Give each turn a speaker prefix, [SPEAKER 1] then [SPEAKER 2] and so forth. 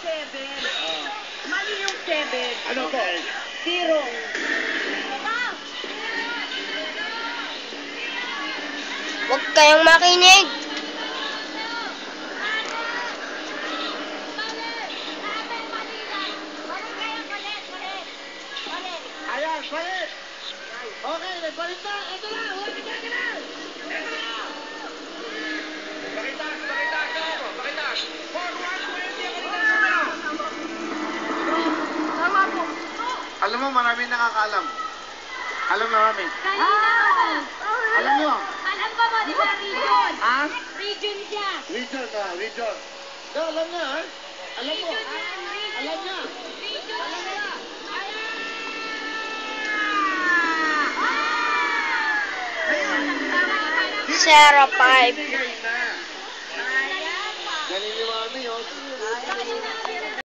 [SPEAKER 1] 7. Mali yung 7.
[SPEAKER 2] Ano po?
[SPEAKER 1] 0.
[SPEAKER 3] Huwag kayong makinig.
[SPEAKER 2] Ayan, balik! Okay, nagbalik na! Ito na! Wala ka na! Ito na! Pakitas! Pakitas! Pakitas! Forward 20 ang kanina!
[SPEAKER 1] Tama po.
[SPEAKER 2] Alam mo, maraming nakakaalam. Alam namin. Alam nyo?
[SPEAKER 4] Alam ko mo, di ba region?
[SPEAKER 2] Ha?
[SPEAKER 4] Region siya.
[SPEAKER 2] Region ka, region. No, alam niya, ha? Alam mo. Alam niya. Alam niya.
[SPEAKER 3] Sarah 5.
[SPEAKER 2] Naniniwala yun.